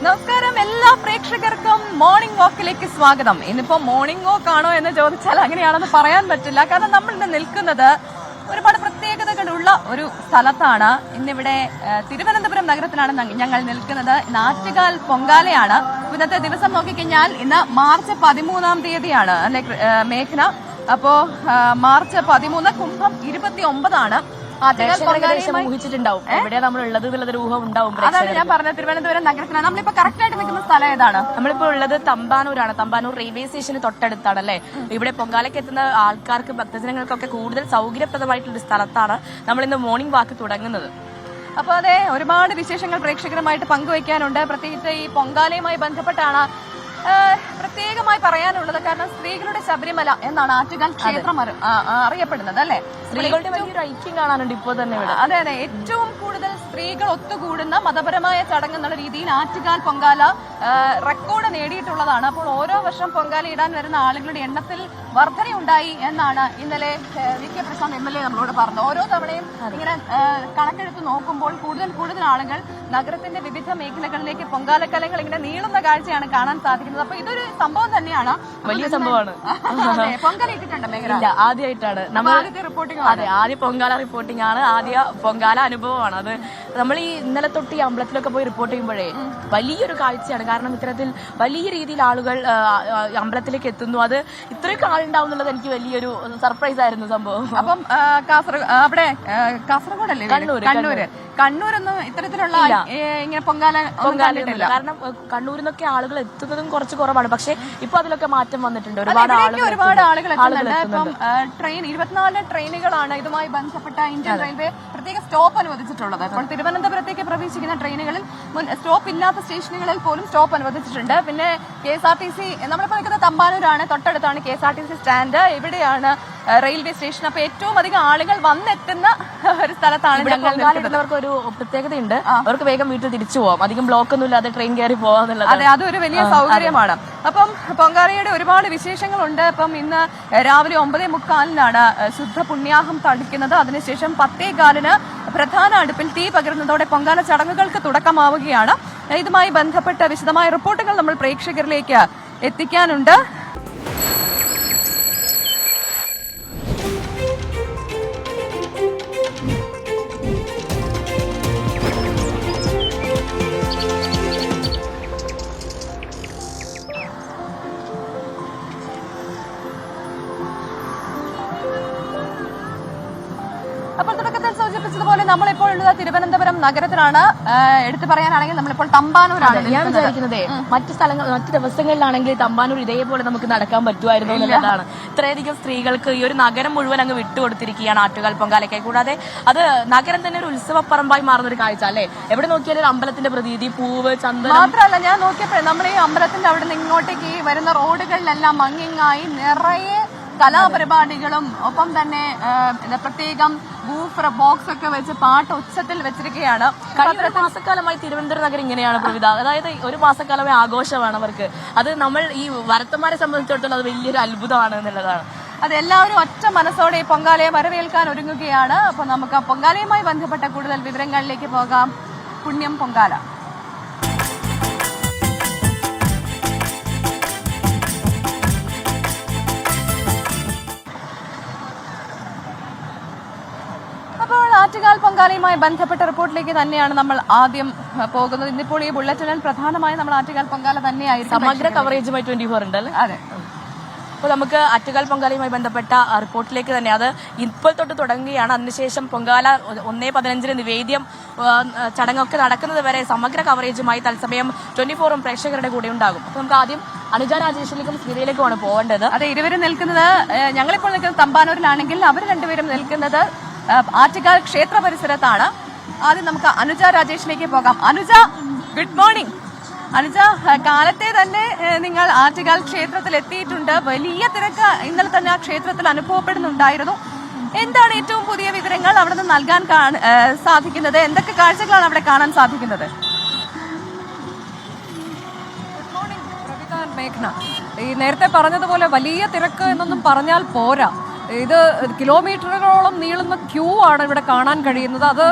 നമസ്കാരം, എല്ലാ പ്രേക്ഷകർക്കും മോർണിംഗ് വാക്കിലേക്ക് സ്വാഗതം. ഇന്നിപ്പോ മോർണിംഗ് വാക്ക് ആണോ എന്ന് ചോദിച്ചാൽ അങ്ങനെയാണെന്ന് പറയാൻ പറ്റില്ല. കാരണം നമ്മൾ ഇന്ന് നിൽക്കുന്നത് ഒരുപാട് പ്രത്യേകതകളുള്ള ഒരു സ്ഥലത്താണ്. ഇന്നിവിടെ തിരുവനന്തപുരം നഗരത്തിലാണ് ഞങ്ങൾ നിൽക്കുന്നത്. ആറ്റുകാൽ പൊങ്കാലയാണ്. ഇന്നത്തെ ദിവസം നോക്കിക്കഴിഞ്ഞാൽ ഇന്ന് മാർച്ച് 13 തീയതിയാണ് അല്ലെ മേഘന? അപ്പോ മാർച്ച് 13, കുംഭം 29 ഊഹിച്ചിട്ടുണ്ടാവും എവിടെയാ നമ്മൾ ഉള്ളത് എന്നുള്ളൊരു ഊഹം ഉണ്ടാവും. അതാണ് ഞാൻ പറഞ്ഞത്, തിരുവനന്തപുരം നഗരത്തിലാണ്. നമ്മളിപ്പോ കറക്റ്റ് ആയിട്ട് നിൽക്കുന്ന സ്ഥലം ഏതാണ്? നമ്മളിപ്പോ ഉള്ളത് തമ്പാനൂരാണ്. തമ്പാനൂർ റെയിൽവേ സ്റ്റേഷന് തൊട്ടടുത്താണ് അല്ലെ. ഇവിടെ പൊങ്കാലയ്ക്ക് എത്തുന്ന ആൾക്കാർക്ക്, ഭക്തജനങ്ങൾക്കൊക്കെ കൂടുതൽ സൗകര്യപ്രദമായിട്ടുള്ള സ്ഥലത്താണ് നമ്മൾ ഇന്ന് മോർണിംഗ് വാക്ക് തുടങ്ങുന്നത്. അപ്പൊ അതെ, ഒരുപാട് വിശേഷങ്ങൾ പ്രേക്ഷകരുമായിട്ട് പങ്കുവയ്ക്കാനുണ്ട്. പ്രത്യേകിച്ച് ഈ പൊങ്കാലയുമായി ബന്ധപ്പെട്ടാണ് പ്രത്യേകമായി പറയാനുള്ളത്. കാരണം സ്ത്രീകളുടെ ശബരിമല എന്നാണ് ആറ്റുകാൽ ക്ഷേത്രം അറിയപ്പെടുന്നത് അല്ലെ. സ്ത്രീകളുടെ വലിയൊരു ഐക്യം കാണാനുണ്ട് ഇപ്പോൾ തന്നെ ഇവിടെ. അതെ അതെ, ഏറ്റവും കൂടുതൽ സ്ത്രീകൾ ഒത്തുകൂടുന്ന മതപരമായ ചടങ്ങ് എന്നുള്ള രീതിയിൽ ആറ്റുകാൽ പൊങ്കാല റെക്കോർഡ് നേടിയിട്ടുള്ളതാണ്. അപ്പോൾ ഓരോ വർഷം പൊങ്കാല ഇടാൻ വരുന്ന ആളുകളുടെ എണ്ണത്തിൽ വർധനയുണ്ടായി എന്നാണ് ഇന്നലെ VK പ്രസാദ് MLA നമ്മളോട് പറഞ്ഞത്. ഓരോ തവണയും ഇങ്ങനെ കണക്കെടുത്ത് നോക്കുമ്പോൾ കൂടുതൽ ആളുകൾ നഗരത്തിന്റെ വിവിധ മേഖലകളിലേക്ക് പൊങ്കാലക്കലങ്ങൾ ഇങ്ങനെ നീളുന്ന കാഴ്ചയാണ് കാണാൻ സാധിക്കുന്നത്. അപ്പൊ ഇതൊരു സംഭവം തന്നെയാണ്, വലിയ സംഭവമാണ്. പൊങ്കാല ഇട്ടിട്ടുണ്ട് മേഖല? ആദ്യമായിട്ടാണ് നമ്മൾ റിപ്പോർട്ടിംഗ്. അതെ, ആദ്യ പൊങ്കാല റിപ്പോർട്ടിംഗ് ആണ്, ആദ്യ പൊങ്കാല അനുഭവമാണ് അത്. നമ്മൾ ഈ ഇന്നലെ തൊട്ട് ഈ അമ്പലത്തിലൊക്കെ പോയി റിപ്പോർട്ട് ചെയ്യുമ്പോഴേ വലിയൊരു കാഴ്ചയാണ്. കാരണം ഇത്തരത്തിൽ വലിയ രീതിയിൽ ആളുകൾ അമ്പലത്തിലേക്ക് എത്തുന്നു. അത് ഇത്രയൊക്കെ ആളുണ്ടാവും എന്നുള്ളത് എനിക്ക് വലിയൊരു സർപ്രൈസ് ആയിരുന്നു സംഭവം. അപ്പം കാസർഗോഡല്ലേ? കണ്ണൂരൊന്നും ഇത്തരത്തിലുള്ള ഇങ്ങനെ പൊങ്കാല കണ്ടിട്ടില്ല. കാരണം കണ്ണൂരിൽ നിന്നൊക്കെ ആളുകൾ എത്തുന്നതും കുറച്ച് കുറവാണ്. പക്ഷെ ഇപ്പൊ അതിലൊക്കെ മാറ്റം വന്നിട്ടുണ്ട്. ഒരുപാട് ആളുകൾ എത്തുന്നുണ്ട്. ഇപ്പം ട്രെയിൻ 24 ട്രെയിനുകളാണ് ഇതുമായി ബന്ധപ്പെട്ട ഇന്ത്യൻ റെയിൽവേ പ്രത്യേക സ്റ്റോപ്പ് അനുവദിച്ചിട്ടുള്ളത്. അപ്പോൾ തിരുവനന്തപുരത്തേക്ക് പ്രവേശിക്കുന്ന ട്രെയിനുകളിൽ സ്റ്റോപ്പ് ഇല്ലാത്ത സ്റ്റേഷനുകളിൽ പോലും സ്റ്റോപ്പ് അനുവദിച്ചിട്ടുണ്ട്. പിന്നെ KSRTC, നമ്മളിപ്പോൾ നിൽക്കുന്ന തമ്പാനൂരാണ്, തൊട്ടടുത്താണ് KSRTC സ്റ്റാൻഡ്. ഇവിടെയാണ് റെയിൽവേ സ്റ്റേഷൻ. അപ്പൊ ഏറ്റവും അധികം ആളുകൾ വന്നെത്തുന്ന ഒരു സ്ഥലത്താണ്. പൊങ്കാലയിടുന്നവർക്ക് ഒരു പ്രത്യേകതയുണ്ട്, അവർക്ക് വേഗം വീട്ടിൽ തിരിച്ചു പോവാം, അധികം ബ്ലോക്ക് ഒന്നും ഇല്ലാതെ ട്രെയിൻ കയറി പോവാന്നുള്ളത്. അതെ, അതൊരു വലിയ സൗകര്യമാണ്. അപ്പം പൊങ്കാലയുടെ ഒരുപാട് വിശേഷങ്ങളുണ്ട്. അപ്പം ഇന്ന് രാവിലെ 9:45 ശുദ്ധ പുണ്യാഹം തളിക്കുന്നത്. അതിനുശേഷം 10:15 പ്രധാന അടുപ്പിൽ തീ പകരുന്നതോടെ പൊങ്കാല ചടങ്ങുകൾക്ക് തുടക്കമാവുകയാണ്. ഇതുമായി ബന്ധപ്പെട്ട വിശദമായ റിപ്പോർട്ടുകൾ നമ്മൾ പ്രേക്ഷകരിലേക്ക് എത്തിക്കാനുണ്ട്. അപ്പോൾ തുടക്കത്തിൽ സൂചിപ്പിച്ചതുപോലെ നമ്മളിപ്പോൾ ഉള്ളത് തിരുവനന്തപുരം നഗരത്തിലാണ്. എടുത്തു പറയാനാണെങ്കിൽ നമ്മളിപ്പോൾ തമ്പാനൂരാണ്. ഞാൻ വിചാരിക്കുന്നത് മറ്റു ദിവസങ്ങളിലാണെങ്കിൽ തമ്പാനൂർ ഇതേപോലെ നമുക്ക് നടക്കാൻ പറ്റുമായിരുന്നു എന്നുള്ളതാണ്. ഇത്രയധികം സ്ത്രീകൾക്ക് ഈ ഒരു നഗരം മുഴുവൻ അങ്ങ് വിട്ടുകൊടുത്തിരിക്കുകയാണ് ആറ്റുകാൽ പൊങ്കാലയ്ക്ക്. കൂടാതെ അത് നഗരം തന്നെ ഒരു ഉത്സവപ്പറമ്പായി മാറുന്ന ഒരു കാഴ്ച അല്ലെ. എവിടെ നോക്കിയാലും അമ്പലത്തിന്റെ പ്രതീതി, പൂവ്, ചന്ദനം. മാത്രമല്ല, ഞാൻ നോക്കിയപ്പോൾ നമ്മൾ ഈ അമ്പലത്തിന്റെ അവിടെ നിന്ന് ഇങ്ങോട്ടേക്ക് വരുന്ന റോഡുകളിലെല്ലാം മങ്ങിങ്ങായി നിറയെ കലാപരിപാടികളും ഒപ്പം തന്നെ പ്രത്യേകം ബൂഫർ ബോക്സ് ഒക്കെ വെച്ച് പാട്ട് ഉച്ചത്തിൽ വെച്ചിരിക്കുകയാണ്. കഴിഞ്ഞ മാസക്കാലമായി തിരുവനന്തപുരം നഗരം ഇങ്ങനെയാണ് പ്രവിധ. അതായത് ഒരു മാസക്കാലമായി ആഘോഷമാണ് അവർക്ക്. അത് നമ്മൾ ഈ വരത്തന്മാരെ സംബന്ധിച്ചിടത്തോളം അത് വലിയൊരു അത്ഭുതമാണ് എന്നുള്ളതാണ്. അതെല്ലാവരും ഒറ്റ മനസ്സോടെ ഈ പൊങ്കാലയെ വരവേൽക്കാൻ ഒരുങ്ങുകയാണ്. അപ്പൊ നമുക്ക് ആ പൊങ്കാലയുമായി ബന്ധപ്പെട്ട കൂടുതൽ വിവരങ്ങളിലേക്ക് പോകാം. പുണ്യം പൊങ്കാല. അപ്പോൾ ആറ്റുകാൽ പൊങ്കാലയുമായി ബന്ധപ്പെട്ട റിപ്പോർട്ടിലേക്ക് തന്നെയാണ് നമ്മൾ ആദ്യം പോകുന്നത്. ഇന്നിപ്പോൾ ഈ ബുള്ളറ്റിനിൽ പ്രധാനമായും നമ്മൾ ആറ്റുകാൽ പൊങ്കാല തന്നെയായിരിക്കും. സമഗ്ര കവറേജുമായി 24 ഉണ്ട് അല്ലേ? അതെ. അപ്പോൾ നമുക്ക് ആറ്റുകാൽ പൊങ്കാലയുമായി ബന്ധപ്പെട്ട റിപ്പോർട്ടിലേക്ക് തന്നെ, അത് ഇപ്പോൾ തൊട്ട് തുടങ്ങുകയാണ്. അതിനുശേഷം പൊങ്കാല 1:15 നിവേദ്യം ചടങ്ങൊക്കെ നടക്കുന്നത് വരെ സമഗ്ര കവറേജുമായി തത്സമയം 24 പ്രേക്ഷകരുടെ കൂടെ ഉണ്ടാകും. അപ്പോൾ നമുക്ക് ആദ്യം അനുജ രാജേഷിലേക്കും ശ്രീതയിലേക്കുമാണ് പോകേണ്ടത്. അതെ, ഇരുവരും നിൽക്കുന്നത്, ഞങ്ങളിപ്പോൾ നിൽക്കുന്നത് തമ്പാനൂരിലാണെങ്കിൽ അവർ രണ്ടുപേരും നിൽക്കുന്നത് ആറ്റുകാൽ ക്ഷേത്ര പരിസരത്താണ്. ആദ്യം നമുക്ക് അനുജ രാജേഷിലേക്ക് പോകാം. Anuja, good morning. അനുജ, കാലത്തെ തന്നെ നിങ്ങൾ ആറ്റുകാൽ ക്ഷേത്രത്തിൽ എത്തിയിട്ടുണ്ട്. വലിയ തിരക്ക് ഇന്നലെ തന്നെ ആ ക്ഷേത്രത്തിൽ അനുഭവപ്പെടുന്നുണ്ടായിരുന്നു. എന്താണ് ഏറ്റവും പുതിയ വിവരങ്ങൾ അവിടെ നിന്ന് നൽകാൻ സാധിക്കുന്നത്? എന്തൊക്കെ കാഴ്ചകളാണ് അവിടെ കാണാൻ സാധിക്കുന്നത്? ഗുഡ് മോർണിംഗ് പ്രവിത, മേഘന. ഈ നേരത്തെ പറഞ്ഞതുപോലെ വലിയ തിരക്ക് എന്നൊന്നും പറഞ്ഞാൽ പോരാ. ഇത് കിലോമീറ്ററുകളോളം നീളുന്ന ക്യൂ ആണ് ഇവിടെ കാണാൻ കഴിയുന്നത്. അത്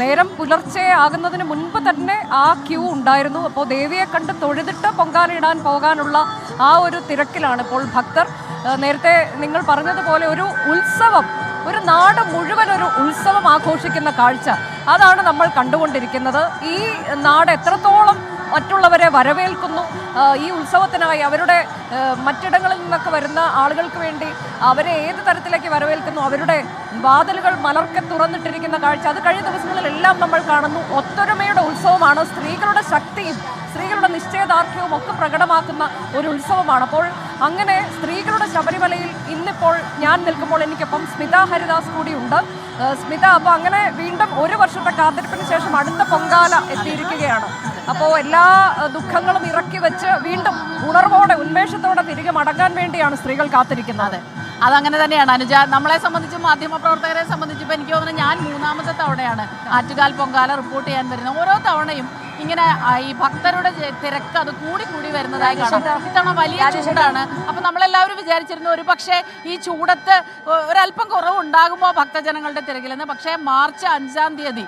നേരം പുലർച്ചെ ആകുന്നതിന് മുൻപ് തന്നെ ആ ക്യൂ ഉണ്ടായിരുന്നു. അപ്പോൾ ദേവിയെ കണ്ട് തൊഴുതിട്ട് പൊങ്കാലയിടാൻ പോകാനുള്ള ആ ഒരു തിരക്കിലാണ് ഇപ്പോൾ ഭക്തർ. നേരത്തെ നിങ്ങൾ പറഞ്ഞതുപോലെ ഒരു ഉത്സവം, ഒരു നാട് മുഴുവൻ ഒരു ഉത്സവം ആഘോഷിക്കുന്ന കാഴ്ച അതാണ് നമ്മൾ കണ്ടുകൊണ്ടിരിക്കുന്നത്. ഈ നാട് എത്രത്തോളം മറ്റുള്ളവരെ വരവേൽക്കുന്നു, ഈ ഉത്സവത്തിനായി അവരുടെ മറ്റിടങ്ങളിൽ നിന്നൊക്കെ വരുന്ന ആളുകൾക്ക് വേണ്ടി അവരെ ഏത് തരത്തിലേക്ക് വരവേൽക്കുന്നു, അവരുടെ വാതിലുകൾ മലർക്കെ തുറന്നിട്ടിരിക്കുന്ന കാഴ്ച അത് കഴിഞ്ഞ ദിവസങ്ങളിലെല്ലാം നമ്മൾ കാണുന്നു. ഒത്തൊരുമയുടെ ഉത്സവമാണ്. സ്ത്രീകളുടെ ശക്തിയും സ്ത്രീകളുടെ നിശ്ചയദാർഢ്യവും ഒക്കെ പ്രകടമാക്കുന്ന ഒരു ഉത്സവമാണ്. അപ്പോൾ അങ്ങനെ സ്ത്രീകളുടെ ശബരിമലയിൽ ഇന്നിപ്പോൾ ഞാൻ നിൽക്കുമ്പോൾ എനിക്കൊപ്പം സ്മിത ഹരിദാസ് കൂടിയുണ്ട്. സ്മിത, അപ്പോൾ അങ്ങനെ വീണ്ടും ഒരു വർഷത്തെ കാത്തിരിപ്പിന് ശേഷം അടുത്ത പൊങ്കാല എത്തിയിരിക്കുകയാണ്. അപ്പോൾ എല്ലാ ദുഃഖങ്ങളും ഇറക്കി വെച്ച് വീണ്ടും ഉണർവോടെ ഉന്മേഷത്തോടെ തിരികെ മടങ്ങാൻ വേണ്ടിയാണ് സ്ത്രീകൾ കാത്തിരിക്കുന്നത്. അതങ്ങനെ തന്നെയാണ് അനുജ. നമ്മളെ സംബന്ധിച്ചും മാധ്യമപ്രവർത്തകരെ സംബന്ധിച്ചും ഇപ്പോൾ എനിക്ക് തോന്നുന്നത് ഞാൻ 3ാമത്തെ തവണയാണ് ആറ്റുകാൽ പൊങ്കാല റിപ്പോർട്ട് ചെയ്യാൻ വരുന്നത്. ഓരോ തവണയും ഇങ്ങനെ ഈ ഭക്തരുടെ തിരക്ക് അത് കൂടി വരുന്നതായി കാണാം. ഇത്തവണ വലിയ ചൂടാണ്. അപ്പം നമ്മളെല്ലാവരും വിചാരിച്ചിരുന്നു ഒരു പക്ഷേ ഈ ചൂടത്ത് ഒരല്പം കുറവുണ്ടാകുമോ ഭക്തജനങ്ങളുടെ തിരക്കിലെന്ന്. പക്ഷേ മാർച്ച് 5-ാം തീയതി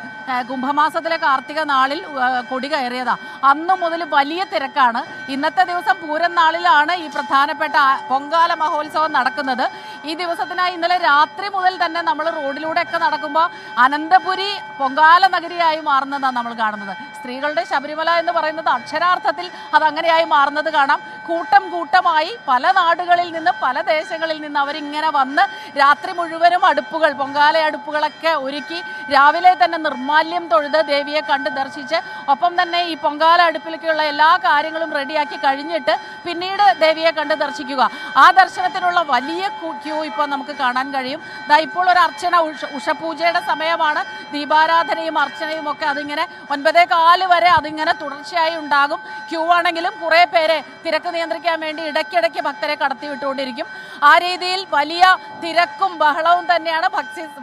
കുംഭമാസത്തിലെ കാർത്തിക നാളിൽ കൊടി കയറിയതാ. അന്നു മുതൽ വലിയ തിരക്കാണ്. ഇന്നത്തെ ദിവസം പൂരം നാളിലാണ് ഈ പ്രധാനപ്പെട്ട പൊങ്കാല മഹോത്സവം നടക്കുന്നത്. ഈ ദിവസത്തിനായി ഇന്നലെ രാത്രി മുതൽ തന്നെ നമ്മൾ റോഡിലൂടെയൊക്കെ നടക്കുമ്പോൾ അനന്തപുരി പൊങ്കാല നഗരിയായി മാറുന്നതാണ് നമ്മൾ കാണുന്നത്. സ്ത്രീകളുടെ ശബരിമല എന്ന് പറയുന്നത് അക്ഷരാർത്ഥത്തിൽ അതങ്ങനെയായി മാറുന്നത് കാണാം. കൂട്ടമായി പല നാടുകളിൽ നിന്ന് പല ദേശങ്ങളിൽ നിന്ന് അവരിങ്ങനെ വന്ന് രാത്രി മുഴുവനും അടുപ്പുകൾ, പൊങ്കാല അടുപ്പുകളൊക്കെ ഒരുക്കി രാവിലെ തന്നെ നിർമാല്യം തൊഴുത് ദേവിയെ കണ്ട് ദർശിച്ച് ഒപ്പം തന്നെ ഈ പൊങ്കാല അടുപ്പിലേക്കുള്ള എല്ലാ കാര്യങ്ങളും റെഡിയാക്കി കഴിഞ്ഞിട്ട് പിന്നീട് ദേവിയെ കണ്ട് ദർശിക്കുക. ആ ദർശനത്തിനുള്ള വലിയ ക്യൂ ഇപ്പോൾ നമുക്ക് കാണാൻ കഴിയും. ഇപ്പോൾ ഒരു അർച്ചന, ഉഷപൂജയുടെ സമയമാണ്. ദീപാരാധനയും അർച്ചനയും ഒക്കെ അതിങ്ങനെ 9:15 വരെ അതിങ്ങനെ തുടർച്ചയായി ഉണ്ടാകും. ക്യൂ ആണെങ്കിലും കുറേ പേരെ തിരക്ക് നിയന്ത്രിക്കാൻ വേണ്ടി ഇടയ്ക്കിടയ്ക്ക് ഭക്തരെ കടത്തി വിട്ടുകൊണ്ടിരിക്കും. ആ രീതിയിൽ വലിയ തിരക്കും ബഹളവും തന്നെയാണ്.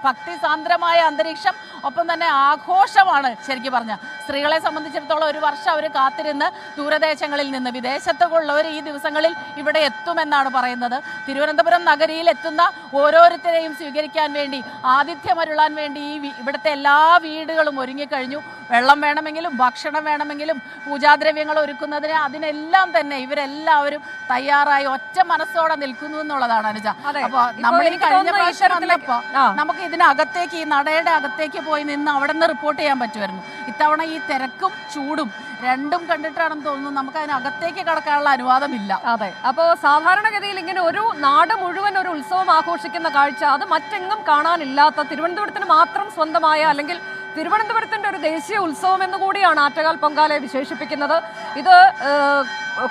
ഭക്തിസാന്ദ്രമായ അന്തരീക്ഷം, ഒപ്പം തന്നെ ആഘോഷമാണ്. ശരിക്കും പറഞ്ഞാൽ സ്ത്രീകളെ സംബന്ധിച്ചിടത്തോളം ഒരു വർഷം അവർ കാത്തിരുന്ന് ദൂരദേശങ്ങളിൽ നിന്ന് വിദേശത്തുള്ളവർ ഈ ദിവസങ്ങളിൽ ഇവിടെ എത്തുമെന്നാണ് പറയുന്നത്. തിരുവനന്തപുരം നഗരിയിൽ എത്തുന്ന ഓരോരുത്തരെയും സ്വീകരിക്കാൻ വേണ്ടി, ആതിഥ്യമരുളാൻ വേണ്ടി ഇവിടുത്തെ എല്ലാ വീടുകളും ഒരുങ്ങിക്കഴിഞ്ഞു. വെള്ളം വേണമെങ്കിലും ഭക്ഷണം വേണമെങ്കിലും പൂജാദ്രവ്യങ്ങൾ ഒരുക്കുന്നതിന് അതിനെല്ലാം തന്നെ ഇവരെല്ലാവരും തയ്യാറായി ഒറ്റ മനസ്സോടെ നിൽക്കുന്നു എന്നുള്ളതാണ് അനുജ. അപ്പൊ നമ്മൾ ഈ കഴിഞ്ഞ പ്രാവശ്യം വന്നപ്പോ നമുക്ക് ഇതിനകത്തേക്ക്, ഈ നടയുടെ അകത്തേക്ക് പോയി നിന്ന് അവിടെ നിന്ന് റിപ്പോർട്ട് ചെയ്യാൻ പറ്റുമായിരുന്നു. ഇത്തവണ ഈ തിരക്കും ചൂടും രണ്ടും കണ്ടിട്ടാണെന്ന് തോന്നുന്നു നമുക്ക് അതിനകത്തേക്ക് കടക്കാനുള്ള അനുവാദമില്ല. അതെ, അപ്പോൾ സാധാരണഗതിയിൽ ഇങ്ങനെ ഒരു നാട് മുഴുവൻ ഒരു ഉത്സവം ആഘോഷിക്കുന്ന കാഴ്ച അത് മറ്റെങ്ങും കാണാനില്ലാത്ത, തിരുവനന്തപുരത്തിന് മാത്രം സ്വന്തമായ, അല്ലെങ്കിൽ തിരുവനന്തപുരത്തിന്റെ ഒരു ദേശീയ ഉത്സവം എന്ന് കൂടിയാണ് ആറ്റുകാൽ പൊങ്കാലയെ വിശേഷിപ്പിക്കുന്നത്. ഇത്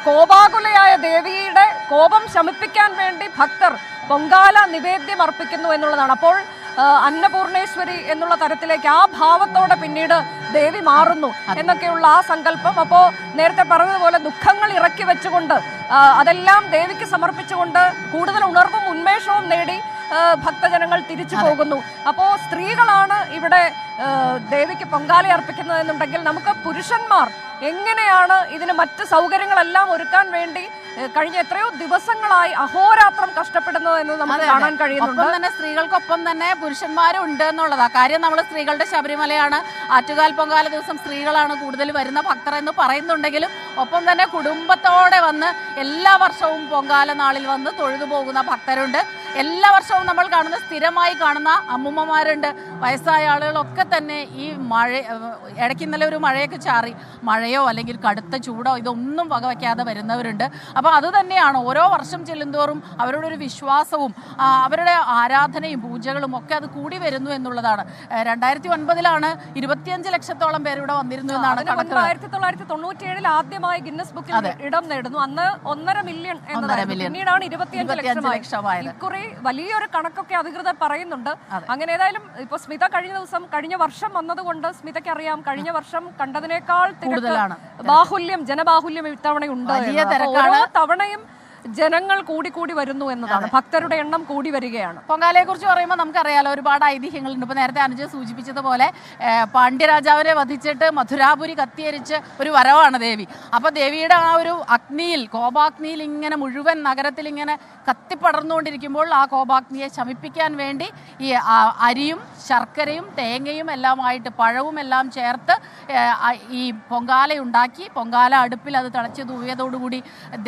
കോപാകുലയായ ദേവിയുടെ കോപം ശമിപ്പിക്കാൻ വേണ്ടി ഭക്തർ പൊങ്കാല നിവേദ്യം അർപ്പിക്കുന്നു എന്നുള്ളതാണ്. അപ്പോൾ അന്നപൂർണേശ്വരി എന്നുള്ള തരത്തിലേക്ക് ആ ഭാവത്തോടെ പിന്നീട് ദേവി മാറുന്നു എന്നൊക്കെയുള്ള ആ സങ്കല്പം. അപ്പോൾ നേരത്തെ പറഞ്ഞതുപോലെ ദുഃഖങ്ങൾ ഇറക്കി വെച്ചുകൊണ്ട് അതെല്ലാം ദേവിക്ക് സമർപ്പിച്ചുകൊണ്ട് കൂടുതൽ ഉണർവും ഉന്മേഷവും നേടി ഭക്തജനങ്ങൾ തിരിച്ചു പോകുന്നു. അപ്പോൾ സ്ത്രീകളാണ് ഇവിടെ ദേവിക്ക് പൊങ്കാല അർപ്പിക്കുന്നതെന്നുണ്ടെങ്കിൽ നമുക്ക് പുരുഷന്മാർ എങ്ങനെയാണ് ഇതിന് മറ്റ് സൗകര്യങ്ങളെല്ലാം ഒരുക്കാൻ വേണ്ടി കഴിഞ്ഞ എത്രയോ ദിവസങ്ങളായി അഹോരാത്രം കഷ്ടപ്പെടുന്നത് എന്ന് നമുക്ക് കാണാൻ കഴിയുന്നുണ്ട്. തന്നെ സ്ത്രീകൾക്കൊപ്പം തന്നെ പുരുഷന്മാരും ഉണ്ട് എന്നുള്ളതാ കാര്യം. നമ്മൾ സ്ത്രീകളുടെ ശബരിമലയാണ്, ആറ്റുകാൽ പൊങ്കാല ദിവസം സ്ത്രീകളാണ് കൂടുതൽ വരുന്ന ഭക്തർ എന്ന് പറയുന്നുണ്ടെങ്കിലും ഒപ്പം തന്നെ കുടുംബത്തോടെ വന്ന് എല്ലാ വർഷവും പൊങ്കാല നാളിൽ വന്ന് തൊഴുതു പോകുന്ന ഭക്തരുണ്ട്. എല്ലാ വർഷവും നമ്മൾ കാണുന്ന, സ്ഥിരമായി കാണുന്ന അമ്മുമ്മമാരുണ്ട്, വയസ്സായ ആളുകളൊക്കെ തന്നെ ഈ മഴ, ഇടയ്ക്ക് ഇന്നലെ ഒരു മഴയൊക്കെ ചാറി, മഴയോ അല്ലെങ്കിൽ കടുത്ത ചൂടോ ഇതൊന്നും വകവയ്ക്കാതെ വരുന്നവരുണ്ട്. അപ്പോൾ അത് തന്നെയാണ് ഓരോ വർഷം ചെല്ലുന്തോറും അവരുടെ ഒരു വിശ്വാസവും അവരുടെ ആരാധനയും പൂജകളും ഒക്കെ അത് കൂടി വരുന്നു എന്നുള്ളതാണ്. 2009 25 ലക്ഷത്തോളം പേര് ഇവിടെ വന്നിരുന്നു എന്നാണ് കണക്ക്. 1997 ആദ്യമായി ഗിന്നസ് ബുക്കിൽ ഇടം നേടുന്നു. അന്ന് 1.5 മില്യൺ എന്നതായിരുന്നു, പിന്നീടാണ് 25 ലക്ഷമായത്. ഇക്കുറി വലിയൊരു കണക്കൊക്കെ അധികൃതർ പറയുന്നുണ്ട്. അങ്ങനെ ഏതായാലും ഇപ്പൊ സ്മിത കഴിഞ്ഞ വർഷം വന്നതുകൊണ്ട് സ്മിതയ്ക്ക് അറിയാം കഴിഞ്ഞ വർഷം കണ്ടതിനേക്കാൾ കൂടുതലാണ് ബാഹുല്യം, ജനബാഹുല്യം ഇത്തവണയുണ്ട്. ഓരോ തവണയും ജനങ്ങൾ കൂടി വരുന്നു എന്നതാണ്. ഭക്തരുടെ എണ്ണം കൂടി വരികയാണ്. പൊങ്കാലയെ കുറിച്ച് പറയുമ്പോൾ നമുക്കറിയാലോ ഒരുപാട് ഐതിഹ്യങ്ങളുണ്ട്. ഇപ്പൊ നേരത്തെ അനുജ സൂചിപ്പിച്ചതുപോലെ പാണ്ഡ്യരാജാവിനെ വധിച്ചിട്ട് മധുരാപുരി കത്തിയരിച്ച് ഒരു വരവാണ് ദേവി. അപ്പൊ ദേവിയുടെ ആ ഒരു അഗ്നിയിൽ, കോപാഗ്നിയിൽ ഇങ്ങനെ മുഴുവൻ നഗരത്തിൽ ഇങ്ങനെ കത്തിപ്പടർന്നുകൊണ്ടിരിക്കുമ്പോൾ ആ കോപാഗ്നിയെ ശമിപ്പിക്കാൻ വേണ്ടി ഈ അരിയും ശർക്കരയും തേങ്ങയും എല്ലാമായിട്ട് പഴവും എല്ലാം ചേർത്ത് ഈ പൊങ്കാല ഉണ്ടാക്കി പൊങ്കാല അടുപ്പിൽ അത് തിളച്ച് തൂവിയതോടുകൂടി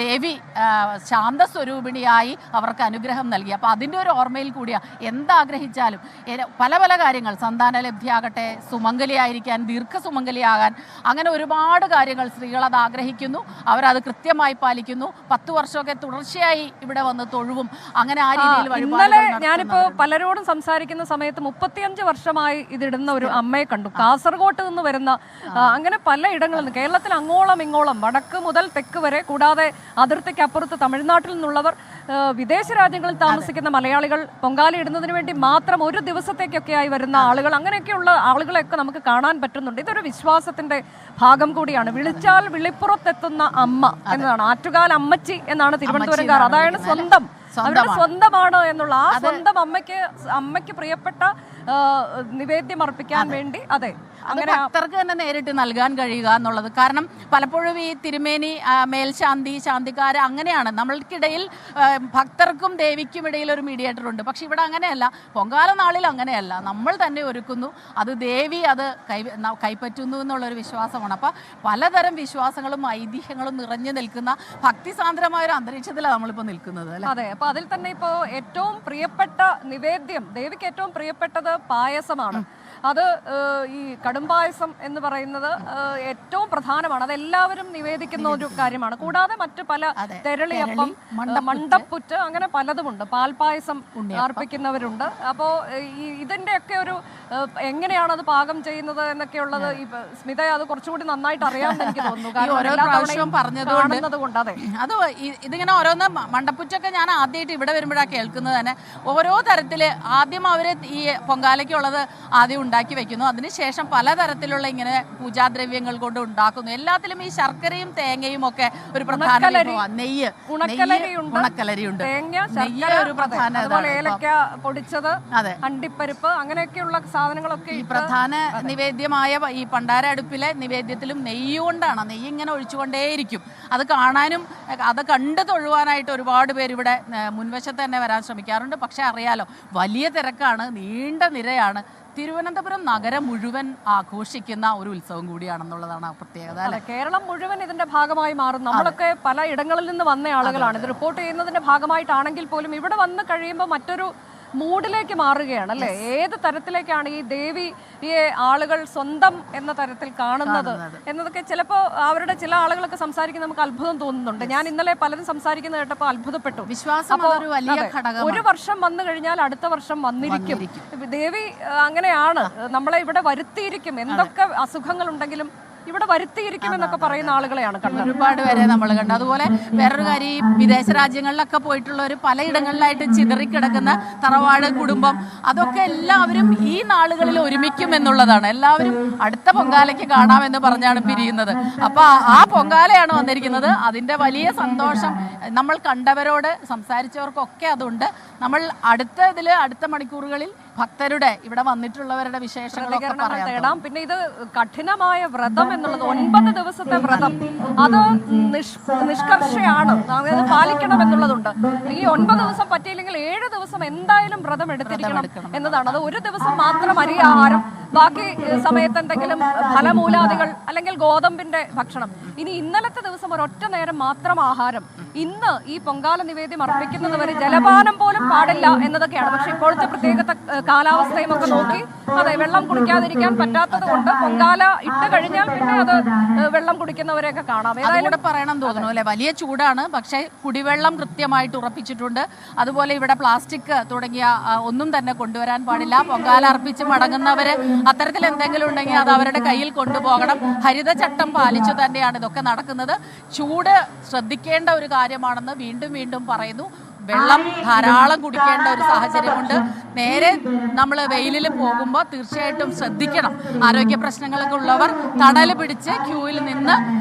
ദേവി ശാന്തസ്വരൂപിണിയായി അവർക്ക് അനുഗ്രഹം നൽകി. അപ്പോൾ അതിൻ്റെ ഒരു ഓർമ്മയിൽ കൂടിയാണ് എന്താഗ്രഹിച്ചാലും പല പല കാര്യങ്ങൾ, സന്താന ലബ്ധിയാകട്ടെ, സുമംഗലിയായിരിക്കാൻ, ദീർഘസുമംഗലിയാകാൻ, അങ്ങനെ ഒരുപാട് കാര്യങ്ങൾ സ്ത്രീകൾ അത് ആഗ്രഹിക്കുന്നു. അവരത് കൃത്യമായി പാലിക്കുന്നു. 10 വർഷമൊക്കെ തുടർച്ചയായി ഇവിടെ വന്ന് തൊഴുവും. അങ്ങനെ ആ രീതിയിൽ ഇന്നലെ ഞാനിപ്പോ പലരോടും സംസാരിക്കുന്ന സമയത്ത് 35 വർഷമായി ഇതിടുന്ന ഒരു അമ്മയെ കണ്ടു. കാസർഗോട്ട് നിന്ന് വരുന്ന, അങ്ങനെ പല ഇടങ്ങളിൽ നിന്ന്, കേരളത്തിൽ അങ്ങോളം ഇങ്ങോളം, വടക്ക് മുതൽ തെക്ക് വരെ, കൂടാതെ അതിർത്തിക്കപ്പുറത്ത് തമിഴ്നാട്ടിൽ നിന്നുള്ളവർ, വിദേശ രാജ്യങ്ങളിൽ താമസിക്കുന്ന മലയാളികൾ, പൊങ്കാല ഇടുന്നതിന് വേണ്ടി മാത്രം ഒരു ദിവസത്തേക്കൊക്കെയായി വരുന്ന ആളുകൾ, അങ്ങനെയൊക്കെയുള്ള ആളുകളെയൊക്കെ നമുക്ക് കാണാൻ പറ്റുന്നുണ്ട്. ഇതൊരു വിശ്വാസത്തിന്റെ ഭാഗം കൂടിയാണ്. വിളിച്ചാൽ വിളിപ്പുറത്തെത്തുന്ന അമ്മ എന്നതാണ്. ആറ്റുകാൽ അമ്മച്ചി എന്നാണ് തിരുവനന്തപുരംകാർ. അതായത് സ്വന്തം, അവരുടെ സ്വന്തമാണ് എന്നുള്ള ആ സ്വന്തം അമ്മയ്ക്ക് പ്രിയപ്പെട്ട നിവേദ്യം അർപ്പിക്കാൻ വേണ്ടി. അതെ, അങ്ങനെ ഭക്തർക്ക് തന്നെ നേരിട്ട് നൽകാൻ കഴിയുക എന്നുള്ളത്. കാരണം പലപ്പോഴും ഈ തിരുമേനി, മേൽശാന്തി, ശാന്തിക്കാര് അങ്ങനെയാണ്. നമ്മൾക്കിടയിൽ ഭക്തർക്കും ദേവിക്കും ഇടയിൽ ഒരു മീഡിയേറ്റർ ഉണ്ട്. പക്ഷെ ഇവിടെ അങ്ങനെയല്ല. പൊങ്കാല നാളിൽ അങ്ങനെയല്ല. നമ്മൾ തന്നെ ഒരുക്കുന്നു, അത് ദേവി അത് കൈപ്പറ്റുന്നു എന്നുള്ളൊരു വിശ്വാസമാണ്. അപ്പം പലതരം വിശ്വാസങ്ങളും ഐതിഹ്യങ്ങളും നിറഞ്ഞു നിൽക്കുന്ന ഭക്തിസാന്ദ്രമായ ഒരു അന്തരീക്ഷത്തിലാണ് നമ്മളിപ്പോൾ നിൽക്കുന്നത്. അതെ, അപ്പൊ അതിൽ തന്നെ ഇപ്പോൾ ഏറ്റവും പ്രിയപ്പെട്ട നിവേദ്യം, ദേവിക്ക് ഏറ്റവും പ്രിയപ്പെട്ടത് പായസമാണ്. അത് ഈ കടുംപായസം എന്ന് പറയുന്നത് ഏറ്റവും പ്രധാനമാണ്. അതെല്ലാവരും നിവേദിക്കുന്ന ഒരു കാര്യമാണ്. കൂടാതെ മറ്റു പല തെരളിയപ്പം, മണ്ടപ്പുറ്റ്, അങ്ങനെ പലതുമുണ്ട്. പാൽപായസം അർപ്പിക്കുന്നവരുണ്ട്. അപ്പോൾ ഇതിൻ്റെയൊക്കെ ഒരു എങ്ങനെയാണ് അത് പാകം ചെയ്യുന്നത് എന്നൊക്കെയുള്ളത് സ്മിത അത് കുറച്ചുകൂടി നന്നായിട്ട് അറിയാമെന്ന് എനിക്ക് തോന്നുന്നു. പറഞ്ഞതുകൊണ്ട് അതെ, അത് ഇതിങ്ങനെ ഓരോന്ന് മണ്ടപ്പുറ്റൊക്കെ ഞാൻ ആദ്യമായിട്ട് ഇവിടെ വരുമ്പോഴാണ് കേൾക്കുന്നത് തന്നെ. ഓരോ തരത്തില് ആദ്യം അവര് ഈ പൊങ്കാലയ്ക്കുള്ളത് ആദ്യം ഉണ്ടാക്കി വെക്കുന്നു. അതിനുശേഷം പലതരത്തിലുള്ള ഇങ്ങനെ പൂജാദ്രവ്യങ്ങൾ കൊണ്ട് ഉണ്ടാക്കുന്നു. എല്ലാത്തിലും ഈ ശർക്കരയും തേങ്ങയും ഒക്കെ ഒരു പ്രധാന വിഭവമാണ്. നെയ്യ്, ഉണക്കലരിയുണ്ട്, നെയ്യ് ഒരു പ്രധാന, ഏലക്ക പൊടിച്ചത്, അണ്ടിപ്പരിപ്പ്, അങ്ങനെയൊക്കെയുള്ള സാധനങ്ങളൊക്കെ ഈ പ്രധാന നിവേദ്യമായ ഈ പണ്ടാര അടുപ്പിലെ നിവേദ്യത്തിലും നെയ്യ് കൊണ്ടാണ്. നെയ്യ് ഇങ്ങനെ ഒഴിച്ചുകൊണ്ടേയിരിക്കും. അത് കാണാനും അത് കണ്ടു തൊഴുവാനായിട്ട് ഒരുപാട് പേര് ഇവിടെ മുൻവശത്ത് തന്നെ വരാൻ ശ്രമിക്കാറുണ്ട്. പക്ഷെ അറിയാലോ, വലിയ തിരക്കാണ്, നീണ്ട നിരയാണ്. തിരുവനന്തപുരം നഗരം മുഴുവൻ ആഘോഷിക്കുന്ന ഒരു ഉത്സവം കൂടിയാണെന്നുള്ളതാണ് പ്രത്യേകത. കേരളം മുഴുവൻ ഇതിന്റെ ഭാഗമായി മാറും. നമ്മളൊക്കെ പല ഇടങ്ങളിൽ നിന്ന് വന്ന ആളുകളാണ്. ഇത് റിപ്പോർട്ട് ചെയ്യുന്നതിന്റെ ഭാഗമായിട്ടാണെങ്കിൽ പോലും ഇവിടെ വന്ന് കഴിയുമ്പോൾ മറ്റൊരു മൂഡിലേക്ക് മാറുകയാണ് അല്ലേ? ഏത് തരത്തിലേക്കാണ് ഈ ദേവിയെ ആളുകൾ സ്വന്തം എന്ന തരത്തിൽ കാണുന്നത് എന്നതൊക്കെ ചിലപ്പോൾ അവരുടെ ചില ആളുകളൊക്കെ സംസാരിക്കുന്ന നമുക്ക് അത്ഭുതം തോന്നുന്നുണ്ട്. ഞാൻ ഇന്നലെ പലരും സംസാരിക്കുന്നത് കേട്ടപ്പോൾ അത്ഭുതപ്പെട്ടു. വിശ്വാസം ഒരു വർഷം വന്നു കഴിഞ്ഞാൽ അടുത്ത വർഷം വന്നിരിക്കും. ദേവി അങ്ങനെയാണ്, നമ്മളെ ഇവിടെ വരുത്തിയിരിക്കും. എന്തൊക്കെ അസുഖങ്ങൾ ഉണ്ടെങ്കിലും ഇവിടെ വരുത്തിയിരിക്കും എന്നൊക്കെ പറയുന്ന ആളുകളെയാണ് കണ്ടത്. ഒരുപാട് പേരെ നമ്മൾ കണ്ടു. അതുപോലെ വേറൊരു കാര്യം, ഈ വിദേശ രാജ്യങ്ങളിലൊക്കെ പോയിട്ടുള്ളവർ പലയിടങ്ങളിലായിട്ട് ചിതറിക്കിടക്കുന്ന തറവാട് കുടുംബം, അതൊക്കെ എല്ലാവരും ഈ നാളുകളിൽ ഒരുമിക്കും എന്നുള്ളതാണ്. എല്ലാവരും അടുത്ത പൊങ്കാലയ്ക്ക് കാണാമെന്ന് പറഞ്ഞാണ് പിരിയുന്നത്. അപ്പൊ ആ പൊങ്കാലയാണ് വന്നിരിക്കുന്നത്. അതിന്റെ വലിയ സന്തോഷം നമ്മൾ കണ്ടവരോട് സംസാരിച്ചവർക്കൊക്കെ അതുണ്ട്. നമ്മൾ അടുത്ത മണിക്കൂറുകളിൽ ഭക്തരുടെ, ഇവിടെ വന്നിട്ടുള്ളവരുടെ വിശേഷങ്ങളൊക്കെ തേടാം. പിന്നെ ഇത് കഠിനമായ വ്രതം എന്നുള്ളത്, 9 ദിവസത്തെ വ്രതം, അത് നിഷ്കർഷയാണ്, അതായത് പാലിക്കണം എന്നുള്ളതുണ്ട്. ഈ 9 ദിവസം പറ്റിയില്ലെങ്കിൽ 7 ദിവസം എന്തായാലും വ്രതം എടുത്തിരിക്കണം എന്നതാണ്. അത് ഒരു ദിവസം മാത്രം അരി ആഹാരം, ബാക്കി സമയത്ത് എന്തെങ്കിലും ഫലമൂലാദികൾ അല്ലെങ്കിൽ ഗോതമ്പിന്റെ ഭക്ഷണം. ഇനി ഇന്നലത്തെ ദിവസം ഒരൊറ്റ നേരം മാത്രം ആഹാരം. ഇന്ന് ഈ പൊങ്കാല നിവേദ്യം അർപ്പിക്കുന്നത് വരെ ജലപാനം പോലും പാടില്ല എന്നതൊക്കെയാണ്. പക്ഷെ ഇപ്പോഴത്തെ പ്രത്യേക കാലാവസ്ഥയും ഒക്കെ നോക്കി അതെ വെള്ളം കുടിക്കാതിരിക്കാൻ പറ്റാത്തത് കൊണ്ട് പൊങ്കാല ഇട്ട് കഴിഞ്ഞാൽ പിന്നെ അത് വെള്ളം കുടിക്കുന്നവരെയൊക്കെ കാണാം. ഏതായാലും പറയണം തോന്നുന്നു അല്ലെ, വലിയ ചൂടാണ്. പക്ഷെ കുടിവെള്ളം കൃത്യമായിട്ട് ഉറപ്പിച്ചിട്ടുണ്ട്. അതുപോലെ ഇവിടെ പ്ലാസ്റ്റിക് തുടങ്ങിയ ഒന്നും തന്നെ കൊണ്ടുവരാൻ പാടില്ല. പൊങ്കാല അർപ്പിച്ച് മടങ്ങുന്നവര് അത്തരത്തിൽ എന്തെങ്കിലും ഉണ്ടെങ്കിൽ അത് അവരുടെ കയ്യിൽ കൊണ്ടുപോകണം. ഹരിതചട്ടം പാലിച്ചു തന്നെയാണ് ഇതൊക്കെ നടക്കുന്നത്. ചൂട് ശ്രദ്ധിക്കേണ്ട ഒരു കാര്യമാണെന്ന് വീണ്ടും വീണ്ടും പറയുന്നു. വെള്ളം ധാരാളം കുടിക്കേണ്ട ഒരു സാഹചര്യമുണ്ട്. നേരെ നമ്മൾ വെയിലിൽ പോകുമ്പോൾ തീർച്ചയായിട്ടും ശ്രദ്ധിക്കണം. ആരോഗ്യ പ്രശ്നങ്ങളൊക്കെ ഉള്ളവർ തണൽ പിടിച്ച് ക്യൂവിൽ നിന്ന്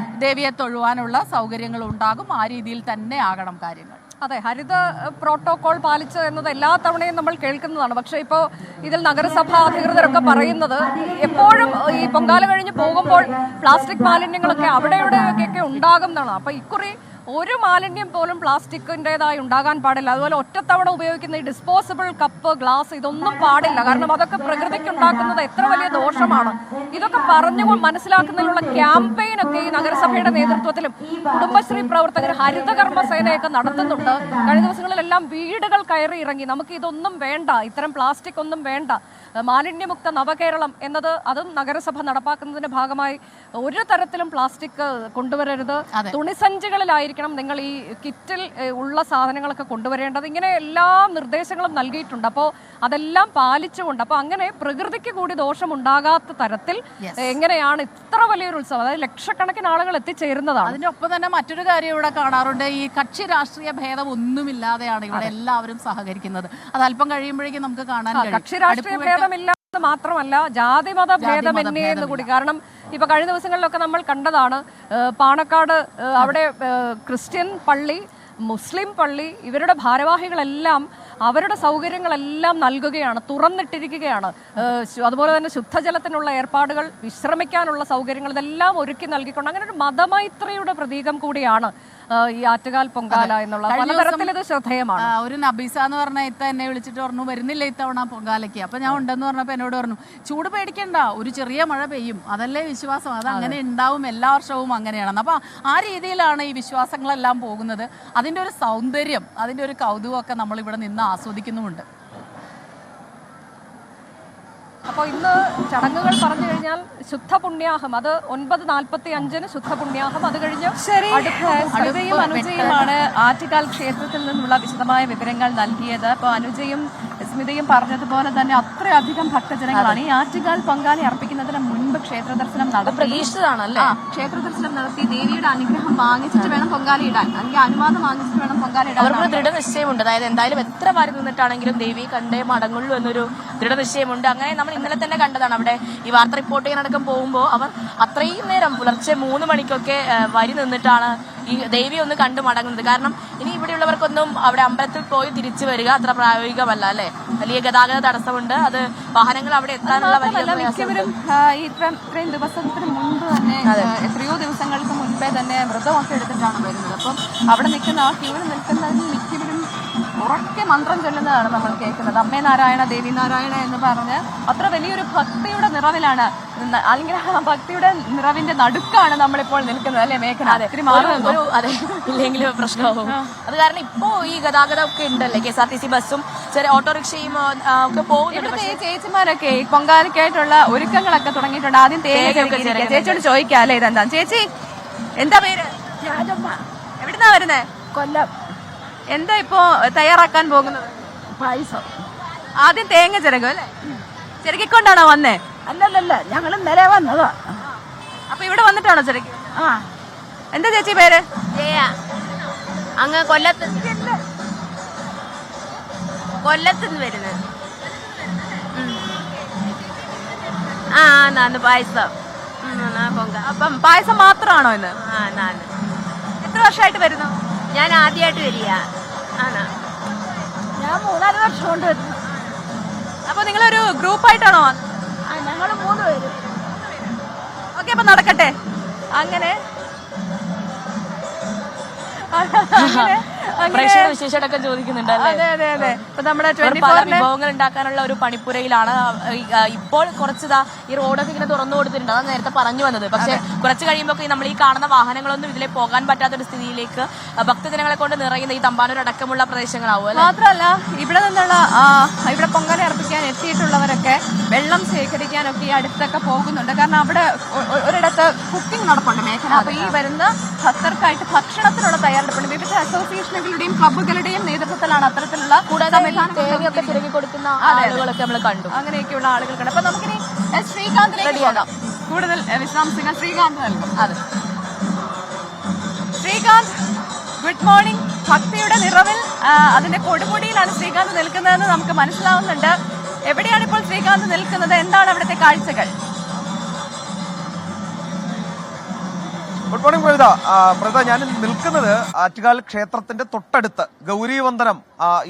ദേവിയെ തൊഴുവാനുള്ള സൗകര്യങ്ങൾ ഉണ്ടാകും. ആ രീതിയിൽ തന്നെ ആകണം കാര്യങ്ങൾ. അതെ, ഹരിത പ്രോട്ടോകോൾ പാലിച്ച് എന്നത് എല്ലാ തവണയും നമ്മൾ കേൾക്കുന്നതാണ്. പക്ഷേ ഇപ്പോൾ ഇതിൽ നഗരസഭാ അധികൃതരൊക്കെ പറയുന്നത് എപ്പോഴും ഈ പൊങ്കാല കഴിഞ്ഞ് പോകുമ്പോൾ പ്ലാസ്റ്റിക് മാലിന്യങ്ങളൊക്കെ അവിടെ ഇവിടെയൊക്കെ ഉണ്ടാകും എന്നാണ്. അപ്പോൾ ഇക്കുറി ഒരു മാലിന്യം പോലും പ്ലാസ്റ്റിക്കിൻ്റെതായി ഉണ്ടാകാൻ പാടില്ല. അതുപോലെ ഒറ്റത്തവണ ഉപയോഗിക്കുന്ന ഈ ഡിസ്പോസിബിൾ കപ്പ്, ഗ്ലാസ് ഇതൊന്നും പാടില്ല. കാരണം അതൊക്കെ പ്രകൃതിക്ക് ഉണ്ടാക്കുന്നത് എത്ര വലിയ ദോഷമാണ്. ഇതൊക്കെ പറഞ്ഞു മനസ്സിലാക്കുന്നതിനുള്ള ക്യാമ്പയിനൊക്കെ ഈ നഗരസഭയുടെ നേതൃത്വത്തിലും കുടുംബശ്രീ പ്രവർത്തകർ, ഹരിതകർമ്മ സേനയൊക്കെ നടത്തുന്നുണ്ട്. കഴിഞ്ഞ ദിവസങ്ങളിലെല്ലാം വീടുകൾ കയറി ഇറങ്ങി നമുക്ക് ഇതൊന്നും വേണ്ട, ഇത്തരം പ്ലാസ്റ്റിക് ഒന്നും വേണ്ട, മാലിന്യമുക്ത നവകേരളം എന്നത് അതും നഗരസഭ നടപ്പാക്കുന്നതിന്റെ ഭാഗമായി ഒരു തരത്തിലും പ്ലാസ്റ്റിക് കൊണ്ടുവരരുത്, തുണിസഞ്ചികളിലായിരിക്കും നിങ്ങൾ ഈ കിറ്റിൽ ഉള്ള സാധനങ്ങളൊക്കെ കൊണ്ടുവരേണ്ടത്. ഇങ്ങനെ എല്ലാ നിർദ്ദേശങ്ങളും നൽകിയിട്ടുണ്ട്. അപ്പോൾ അതെല്ലാം പാലിച്ചുകൊണ്ട്, അപ്പോൾ അങ്ങനെ പ്രകൃതിക്ക് കൂടി ദോഷമുണ്ടാകാത്ത തരത്തിൽ എങ്ങനെയാണ് ഇത്ര വലിയൊരു ഉത്സവം, അതായത് ലക്ഷക്കണക്കിന് ആളുകൾ എത്തിച്ചേരുന്നതാണ്. അതിന്റെ ഒപ്പം തന്നെ മറ്റൊരു കാര്യം ഇവിടെ കാണാറുണ്ട്. ഈ കക്ഷി രാഷ്ട്രീയ ഭേദം ഒന്നുമില്ലാതെയാണ് ഇവിടെ എല്ലാവരും സഹകരിക്കുന്നത്. അത് അല്പം കഴിയുമ്പോഴേക്കും നമുക്ക് കാണാൻ കഴിയും. കക്ഷി രാഷ്ട്രീയ ഭേദമില്ലാതെ മാത്രമല്ല, ജാതിമത ഭേദമന്യേ എന്ന് കൂടി. കാരണം ഇപ്പൊ കഴിഞ്ഞ ദിവസങ്ങളിലൊക്കെ നമ്മൾ കണ്ടതാണ്, പാണക്കാട് അവിടെ ക്രിസ്ത്യൻ പള്ളി, മുസ്ലിം പള്ളി, ഇവരുടെ ഭാരവാഹികളെല്ലാം അവരുടെ സൗകര്യങ്ങളെല്ലാം നൽകുകയാണ്, തുറന്നിട്ടിരിക്കുകയാണ്. അതുപോലെ തന്നെ ശുദ്ധജലത്തിനുള്ള ഏർപ്പാടുകൾ, വിശ്രമിക്കാനുള്ള സൗകര്യങ്ങൾ ഇതെല്ലാം ഒരുക്കി നൽകിക്കൊണ്ട് അങ്ങനെ ഒരു മതമൈത്രിയുടെ പ്രതീകം കൂടിയാണ് ഈ ആറ്റുകാൽ പൊങ്കാല എന്നുള്ള. പലതരത്തിൽ ഇത് ശ്രദ്ധേയമാണ്. ഒരു നബീസ എന്ന് പറഞ്ഞ ഇത്ത എന്നെ വിളിച്ചിട്ട് പറഞ്ഞു വരുന്നില്ല ഇത്തവണ പൊങ്കാലയ്ക്ക്. അപ്പൊ ഞാൻ ഉണ്ടെന്ന് പറഞ്ഞപ്പോൾ എന്നോട് പറഞ്ഞു ചൂട് പേടിക്കണ്ട, ഒരു ചെറിയ മഴ പെയ്യും, അതല്ലേ വിശ്വാസം, അത് അങ്ങനെ ഉണ്ടാവും, എല്ലാ വർഷവും അങ്ങനെയാണ്. അപ്പൊ ആ രീതിയിലാണ് ഈ വിശ്വാസങ്ങളെല്ലാം പോകുന്നത്. അതിന്റെ ഒരു സൗന്ദര്യം, അതിന്റെ ഒരു കൗതുകമൊക്കെ നമ്മൾ ഇവിടെ നിന്ന് ആസ്വദിക്കുന്നുമുണ്ട്. അപ്പോൾ ഇന്ന് ചടങ്ങുകൾ പറഞ്ഞു കഴിഞ്ഞാൽ ശുദ്ധ പുണ്യാഹം, അത് 9:45 ശുദ്ധ പുണ്യാഹം. അത് കഴിഞ്ഞ് ശരി, സ്മിതയും അനുജയുമാണ് ആറ്റുകാൽ ക്ഷേത്രത്തിൽ നിന്നുള്ള വിശദമായ വിവരങ്ങൾ നൽകിയത്. അപ്പോൾ അനുജയും സ്മിതയും പറഞ്ഞതുപോലെ തന്നെ അത്രയധികം ഭക്തജനങ്ങളാണ് ഈ ആറ്റുകാൽ പൊങ്കാല അർപ്പിക്കുന്നതിന് മുൻപ് ക്ഷേത്ര ദർശനം നടത്തി. ക്ഷേത്ര ദർശനം നടത്തി ദേവിയുടെ അനുഗ്രഹം വാങ്ങിച്ചിട്ട് വേണം പൊങ്കാല ഇടാൻ, അല്ലെങ്കിൽ അനുവാദം വാങ്ങിച്ചിട്ട് വേണം പൊങ്കാല ഇടാൻ. അവർക്ക് ദൃഢനിശ്ചയമുണ്ട്. അതായത് എന്തായാലും എത്ര വാരി നിന്നിട്ടാണെങ്കിലും ദേവി കണ്ടേ മടങ്ങുള്ളൂ എന്നൊരു ദൃഢനിശ്ചയമുണ്ട്. അങ്ങനെ നമ്മൾ ഇന്നലെ തന്നെ കണ്ടതാണ്. അവിടെ ഈ വാർത്ത റിപ്പോർട്ട് ചെയ്യാനടക്കം പോകുമ്പോൾ അവർ അത്രയും നേരം പുലർച്ചെ 3 മണിക്കൊക്കെ വരി നിന്നിട്ടാണ് ഈ ദേവി ഒന്ന് കണ്ടു മടങ്ങുന്നത്. കാരണം ഇനി ഇവിടെയുള്ളവർക്കൊന്നും അവിടെ അമ്പലത്തിൽ പോയി തിരിച്ചു വരിക അത്ര പ്രായോഗികമല്ല അല്ലെ. വലിയ ഗതാഗത തടസ്സമുണ്ട്. അത് വാഹനങ്ങൾ അവിടെ എത്താനുള്ള മിക്കവരും ഇത്രയും ദിവസത്തിന് മുൻപ് തന്നെ, എത്രയോ ദിവസങ്ങൾക്ക് മുൻപേ തന്നെ വ്രതമൊക്കെ എടുത്തിട്ടാണ് വരുന്നത്. അപ്പം അവിടെ നിൽക്കുന്ന ആ ക്യൂവിൽ നിൽക്കുന്നതിന് മിക്കവരും ഉറക്കെ മന്ത്രം ചൊല്ലുന്നതാണ് നമ്മൾ കേൾക്കുന്നത്. അമ്മേ നാരായണ, ദേവി നാരായണ എന്ന് പറഞ്ഞ് അത്ര വലിയൊരു ഭക്തിയുടെ നിറവിലാണ്, അല്ലെങ്കിൽ ആ ഭക്തിയുടെ നിറവിന്റെ നടുക്കാണ് നമ്മളിപ്പോൾ നിൽക്കുന്നത് അല്ലെ മേഘന? അതെ, ഇല്ലെങ്കിലും പ്രശ്നമാകും. അത് കാരണം ഇപ്പോ ഈ ഗതാഗതം ഒക്കെ ഉണ്ടല്ലേ, KSRTC ബസ്സും ചെറിയ ഓട്ടോറിക്ഷയും ഒക്കെ പോകുന്നുണ്ട്. ചേച്ചിമാരൊക്കെ ഈ പൊങ്കാലയ്ക്കായിട്ടുള്ള ഒരുക്കങ്ങളൊക്കെ തുടങ്ങിയിട്ടുണ്ട്. ആദ്യം ചേച്ചിയോട് ചോദിക്കാം അല്ലേ, ഇതെന്താ ചേച്ചി, എന്താ പേര്? എവിടുന്നാ വരുന്നേ? കൊല്ലം. എന്താ ഇപ്പോ തയ്യാറാക്കാൻ പോകുന്നത്? പായസം. ആദ്യം തേങ്ങ ചിരകും അല്ലേ? ചിരകിക്കൊണ്ടാണോ വന്നേ? അല്ലല്ല, ഞങ്ങൾ ഇന്നലെ വന്നതാ. അപ്പൊ ഇവിടെ വന്നിട്ടാണോ ചിരക്കി? ആ. എന്താ ചേച്ചി പേര്? അങ്ങ് കൊല്ലത്തുനിന്ന് വരുന്നത്. ആ നാന്ന് പായസം. അപ്പം പായസം മാത്രമാണോ ഇന്ന്? ആ നാന്ന്. എത്ര വർഷമായിട്ട് വരുന്നു? ഞാൻ ആദ്യമായിട്ട് വരിക. ആണോ? ഞാൻ 3-4 വർഷം കൊണ്ട് വരുന്നു. അപ്പൊ നിങ്ങളൊരു ഗ്രൂപ്പായിട്ടാണോ? ഞങ്ങൾ 3 പേര്. ഓക്കെ, അപ്പൊ നടക്കട്ടെ. അങ്ങനെ വിശേഷമൊക്കെ ചോദിക്കുന്നുണ്ട്. അതെ അതെ അതെ. ഇപ്പൊ നമ്മുടെ പല വിഭവങ്ങൾ ഉണ്ടാക്കാനുള്ള ഒരു പണിപ്പുരയിലാണ് ഇപ്പോൾ. കുറച്ചിതാ ഈ റോഡൊക്കെ ഇങ്ങനെ തുറന്നു കൊടുത്തിട്ടുണ്ട്, അതാണ് നേരത്തെ പറഞ്ഞു വന്നത്. പക്ഷെ കുറച്ച് കഴിയുമ്പോൾ നമ്മൾ ഈ കാണുന്ന വാഹനങ്ങളൊന്നും ഇതിലെ പോകാൻ പറ്റാത്തൊരു സ്ഥിതിയിലേക്ക് ഭക്തജനങ്ങളെ കൊണ്ട് നിറയുന്ന ഈ തമ്പാനൂർ അടക്കമുള്ള പ്രദേശങ്ങളാവും. മാത്രമല്ല ഇവിടെ നിന്നുള്ള ഇവിടെ പൊങ്കാല അർപ്പിക്കാൻ എത്തിയിട്ടുള്ളവരൊക്കെ വെള്ളം ശേഖരിക്കാനൊക്കെ ഈ അടുത്തൊക്കെ പോകുന്നുണ്ട്. കാരണം അവിടെ ഒരിടത്ത് കുക്കിംഗ് നടപ്പുണ്ട് മേഖല. അപ്പൊ ഈ വരുന്ന ഭക്തർക്കായിട്ട് ഭക്ഷണത്തിനുള്ള തയ്യാറെടുപ്പുണ്ട്. വിവിധ അസോസിയേഷനുകളുടെയും ക്ലബ്ബുകളുടെയും നേതൃത്വത്തിലാണ് അത്തരത്തിലുള്ള തേങ്ങയൊക്കെ തിരക്കി കൊടുക്കുന്ന ആളുകളൊക്കെ നമ്മൾ കണ്ടു. അങ്ങനെയൊക്കെയുള്ള ആളുകൾക്കുണ്ട്. അപ്പൊ നമുക്കിനി ശ്രീകാന്തിലേക്ക് പോകാം, കൂടുതൽ വിശദാംശങ്ങൾ ശ്രീകാന്ത് നൽകും. അതെ, ശ്രീകാന്ത് ഗുഡ് മോർണിംഗ്. ഭക്തിയുടെ നിറവിൽ അതിന്റെ കൊടുമുടിയിലാണ് ശ്രീകാന്ത് നിൽക്കുന്നതെന്ന് നമുക്ക് മനസ്സിലാവുന്നുണ്ട്. എവിടെയാണ് ഇപ്പോൾ ശ്രീകാന്ത് നിൽക്കുന്നത്? എന്താണ് അവിടുത്തെ കാഴ്ചകൾ? Good morning Pravitha. പ്രവിത, ഞാൻ നിൽക്കുന്നത് ആറ്റുകാൽ ക്ഷേത്രത്തിന്റെ തൊട്ടടുത്ത് ഗൗരീവന്ദനം.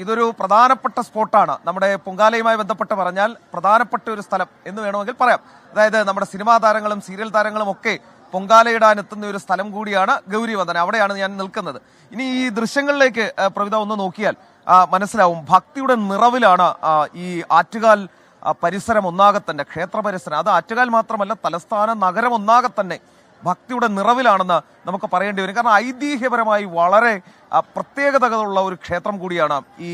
ഇതൊരു പ്രധാനപ്പെട്ട സ്പോട്ടാണ്. നമ്മുടെ പൊങ്കാലയുമായി ബന്ധപ്പെട്ട് പറഞ്ഞാൽ പ്രധാനപ്പെട്ട ഒരു സ്ഥലം എന്ന് വേണമെങ്കിൽ പറയാം. അതായത് നമ്മുടെ സിനിമാ താരങ്ങളും സീരിയൽ താരങ്ങളും ഒക്കെ പൊങ്കാലയിടാൻ എത്തുന്ന ഒരു സ്ഥലം കൂടിയാണ് ഗൗരീവന്ദനം. അവിടെയാണ് ഞാൻ നിൽക്കുന്നത്. ഇനി ഈ ദൃശ്യങ്ങളിലേക്ക് പ്രവിത ഒന്ന് നോക്കിയാൽ മനസ്സിലാവും, ഭക്തിയുടെ നിറവിലാണ് ഈ ആറ്റുകാൽ പരിസരം ഒന്നാകെ തന്നെ, ക്ഷേത്ര പരിസരം. അത് ആറ്റുകാൽ മാത്രമല്ല, തലസ്ഥാന നഗരം ഒന്നാകെ തന്നെ ഭക്തിയുടെ നിറവിലാണെന്ന് നമുക്ക് പറയേണ്ടി വരും. കാരണം ഐതിഹ്യപരമായി വളരെ പ്രത്യേകതകളുള്ള ഒരു ക്ഷേത്രം കൂടിയാണ് ഈ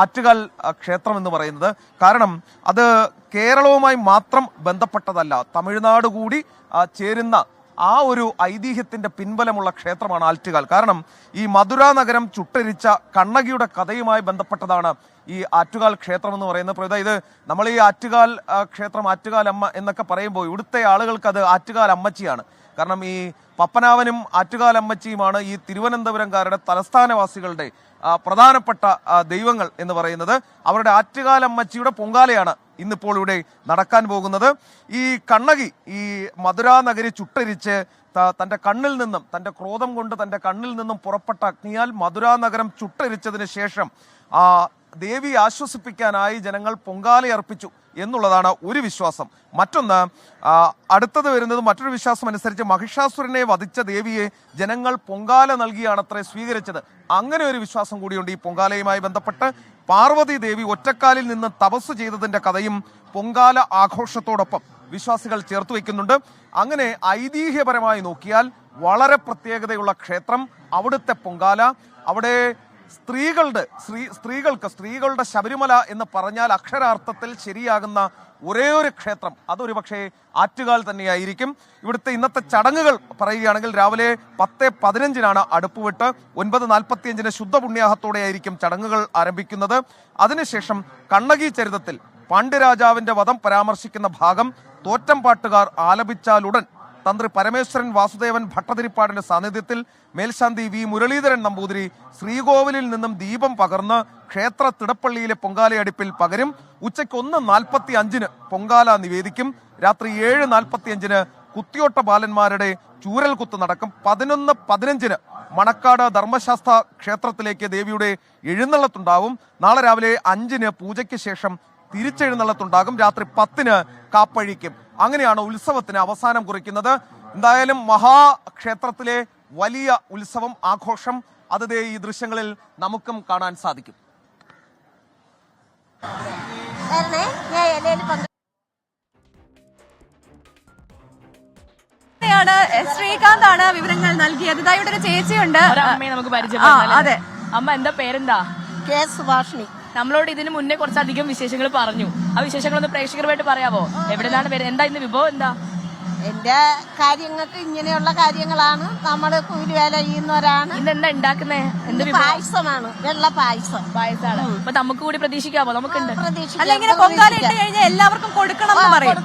ആറ്റുകാൽ ക്ഷേത്രം എന്ന് പറയുന്നത്. കാരണം അത് കേരളവുമായി മാത്രം ബന്ധപ്പെട്ടതല്ല, തമിഴ്നാട് കൂടി ചേരുന്ന ആ ഒരു ഐതിഹ്യത്തിന്റെ പിൻബലമുള്ള ക്ഷേത്രമാണ് ആറ്റുകാൽ. കാരണം ഈ മധുര നഗരം ചുട്ടരിച്ച കണ്ണകിയുടെ കഥയുമായി ബന്ധപ്പെട്ടതാണ് ഈ ആറ്റുകാൽ ക്ഷേത്രം എന്ന് പറയുന്നത്. പ്രവിത, ഇത് നമ്മൾ ഈ ആറ്റുകാൽ ക്ഷേത്രം, ആറ്റുകാൽ അമ്മ എന്നൊക്കെ പറയുമ്പോൾ ഇവിടുത്തെ ആളുകൾക്ക് അത് ആറ്റുകാൽ അമ്മച്ചിയാണ്. കാരണം ഈ പപ്പനാവനും ആറ്റുകാൽ അമ്മച്ചിയുമാണ് ഈ തിരുവനന്തപുരംകാരുടെ തലസ്ഥാനവാസികളുടെ പ്രധാനപ്പെട്ട ദൈവങ്ങൾ എന്ന് പറയുന്നത്. അവരുടെ ആറ്റുകാൽ അമ്മച്ചിയുടെ പൊങ്കാലയാണ് ഇന്നിപ്പോൾ ഇവിടെ നടക്കാൻ പോകുന്നത്. ഈ കണ്ണകി ഈ മധുരാ നഗരി ചുട്ടരിച്ച് തന്റെ കണ്ണിൽ നിന്നും, തന്റെ ക്രോധം കൊണ്ട് തന്റെ കണ്ണിൽ നിന്നും പുറപ്പെട്ട അഗ്നിയാൽ മധുരാ നഗരം ചുട്ടരിച്ചതിന് ശേഷം ദേവിയെ ആശ്വസിപ്പിക്കാനായി ജനങ്ങൾ പൊങ്കാലയർപ്പിച്ചു എന്നുള്ളതാണ് ഒരു വിശ്വാസം. മറ്റൊന്ന്, അടുത്തത് വരുന്നത് മറ്റൊരു വിശ്വാസം അനുസരിച്ച് മഹിഷാസുരനെ വധിച്ച ദേവിയെ ജനങ്ങൾ പൊങ്കാല നൽകിയാണത്രേ സ്വീകരിച്ചത്. അങ്ങനെ ഒരു വിശ്വാസം കൂടിയുണ്ട് ഈ പൊങ്കാലയുമായി ബന്ധപ്പെട്ട്. പാർവതി ദേവി ഒറ്റക്കാലിൽ നിന്ന് തപസ് ചെയ്തതിന്റെ കഥയും പൊങ്കാല ആഘോഷത്തോടൊപ്പം വിശ്വാസികൾ ചേർത്ത് വയ്ക്കുന്നുണ്ട്. അങ്ങനെ ഐതിഹ്യപരമായി നോക്കിയാൽ വളരെ പ്രത്യേകതയുള്ള ക്ഷേത്രം, അവിടുത്തെ പൊങ്കാല, അവിടെ സ്ത്രീകളുടെ ശബരിമല എന്ന് പറഞ്ഞാൽ അക്ഷരാർത്ഥത്തിൽ ശരിയാകുന്ന ഒരേ ഒരു ക്ഷേത്രം അതൊരു പക്ഷേ ആറ്റുകാൽ തന്നെയായിരിക്കും. ഇവിടുത്തെ ഇന്നത്തെ ചടങ്ങുകൾ പറയുകയാണെങ്കിൽ രാവിലെ 10:15 അടുപ്പുവിട്ട് 9:45 ശുദ്ധപുണ്യാഹത്തോടെയായിരിക്കും ചടങ്ങുകൾ ആരംഭിക്കുന്നത്. അതിനുശേഷം കണ്ണകി ചരിതത്തിൽ പാണ്ഡ്യരാജാവിന്റെ വധം പരാമർശിക്കുന്ന ഭാഗം തോറ്റംപാട്ടുകാർ ആലപിച്ചാലുടൻ തന്ത്രി പരമേശ്വരൻ വാസുദേവൻ ഭട്ടതിരിപ്പാടിന്റെ സാന്നിധ്യത്തിൽ മേൽശാന്തി വി മുരളീധരൻ നമ്പൂതിരി ശ്രീകോവിലിൽ നിന്നും ദീപം പകർന്ന് ക്ഷേത്ര തിടപ്പള്ളിയിലെ പൊങ്കാലയടുപ്പിൽ പകരും. ഉച്ചയ്ക്ക് 1:45 പൊങ്കാല നിവേദിക്കും. രാത്രി 7:45 കുത്തിയോട്ട ബാലന്മാരുടെ ചൂരൽ കുത്ത് നടക്കും. 11:15 മണക്കാട് ധർമ്മശാസ്ത്ര ക്ഷേത്രത്തിലേക്ക് ദേവിയുടെ എഴുന്നള്ളത്തുണ്ടാവും. നാളെ രാവിലെ 5 പൂജയ്ക്ക് ശേഷം തിരിച്ചെഴുന്നള്ളത്തുണ്ടാകും. രാത്രി 10 കാപ്പഴിക്കും. അങ്ങനെയാണ് ഉത്സവത്തിന് അവസാനം കുറിക്കുന്നത്. എന്തായാലും മഹാക്ഷേത്രത്തിലെ വലിയ ഉത്സവം, ആഘോഷം അത് ഈ ദൃശ്യങ്ങളിൽ നമുക്കും കാണാൻ സാധിക്കും. ശ്രീകാന്താണ് വിവരങ്ങൾ നൽകിയത്. ഇതാ ഇവിടെ ഒരു ചേച്ചിയുണ്ട്, അമ്മയെ നമുക്ക് പരിചയപ്പെടാം. അതെ, അമ്മ എന്താ പേരെന്താ? കെ സുഭാഷിണി. നമ്മളോട് ഇതിന് മുന്നേ കുറച്ചധികം വിശേഷങ്ങൾ പറഞ്ഞു. ആ വിശേഷങ്ങളൊന്ന് പ്രേക്ഷകരുമായിട്ട് പറയാവോ? എവിടെയാണ് പേര്, എന്താ ഇന്ന് വിഭവം എന്താ? എന്റെ കാര്യങ്ങൾക്ക് ഇങ്ങനെയുള്ള കാര്യങ്ങളാണ്. നമ്മള് കൂലിവേല ചെയ്യുന്നവരാണ്. ഇന്ന് എന്താ ഉണ്ടാക്കുന്നേ? എന്ത് പായസമാണ്, വെള്ള പായസം. പായസമാണ്. അപ്പൊ നമുക്ക് കൂടി പ്രതീക്ഷിക്കാമോ? നമുക്കുണ്ട്. അല്ല, ഇങ്ങനെ പൊങ്കാല ഇട്ട് കഴിഞ്ഞാൽ എല്ലാവർക്കും കൊടുക്കണം എന്ന് പറയും.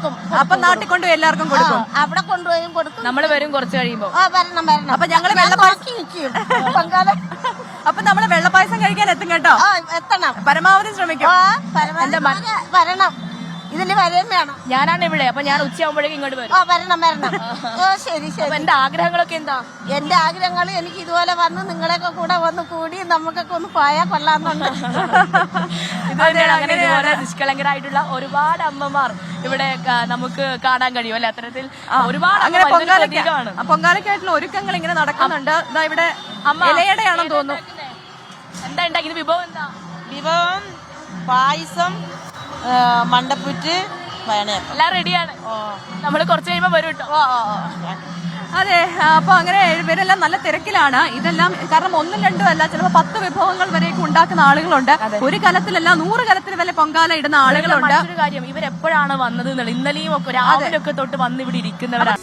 അപ്പൊ നാട്ടിൽ കൊണ്ടുപോയി എല്ലാവർക്കും കൊടുക്കും. അവിടെ കൊണ്ടുപോയി കൊടുക്കും. നമ്മള് വരും കുറച്ച് കഴിയുമ്പോ. വരണം. അപ്പൊ ഞങ്ങള് വെള്ളപ്പായസം പൊങ്കാല. അപ്പൊ നമ്മള് വെള്ളപ്പായസം കഴിക്കാൻ എത്തും കേട്ടോ. എത്തണം, പരമാവധി ശ്രമിക്കും. വരണം, ഇതില് വരെയും വേണം. ഞാനാണ് ഇവിടെ, അപ്പൊ ഞാൻ ഉച്ചയാകുമ്പോഴേക്കും ഇങ്ങോട്ട് വരും. വരണം. ശരി. എന്റെ ആഗ്രഹങ്ങളൊക്കെ എന്താ? എന്റെ ആഗ്രഹങ്ങൾ എനിക്ക് ഇതുപോലെ വന്ന് നിങ്ങളെയൊക്കെ കൂടെ വന്ന് കൂടി നമുക്കൊക്കെ ഒന്ന് പോയാൽ കൊള്ളാമെന്നുണ്ട്. അങ്ങനെ ഇതുപോലെ നിഷ്കളങ്കരായിട്ടുള്ള ഒരുപാട് അമ്മമാർ ഇവിടെ നമുക്ക് കാണാൻ കഴിയും അല്ലെ? അത്തരത്തിൽ ഒരുപാട് പൊങ്കാലയ്ക്കായിട്ടുള്ള ഒരുക്കങ്ങൾ ഇങ്ങനെ നടക്കുന്നുണ്ട്. ഇതാ ഇവിടെ ഇലയടയാണെന്ന് തോന്നുന്നു. എന്താ ഉണ്ടാക്കിയത്? വിഭവം എന്താ? വിഭവം പായസം, മണ്ടപ്പുറ്റ്, എല്ലാം റെഡിയാണ്. നമ്മള് കുറച്ച് കഴിയുമ്പോ വരും കേട്ടോ. അതെ, അപ്പൊ അങ്ങനെ ഇവരെല്ലാം നല്ല തിരക്കിലാണ്. ഇതെല്ലാം കാരണം 1ഉം 2ഉം അല്ല, ചിലപ്പോ 10 വിഭവങ്ങൾ വരെയൊക്കെ ഉണ്ടാക്കുന്ന ആളുകളുണ്ട്. ഒരു കലത്തിലല്ല 100 കലത്തിൽ വരെ പൊങ്കാല ഇടുന്ന ആളുകളുണ്ട്. മറ്റൊരു കാര്യം, ഇവരെപ്പോഴാണ് വന്നത് എന്നുള്ളത് ഇന്നലെയും ഒക്കെ രാവിലെ ഒക്കെ തൊട്ട് വന്ന് ഇവിടെ ഇരിക്കുന്നവരാണ്.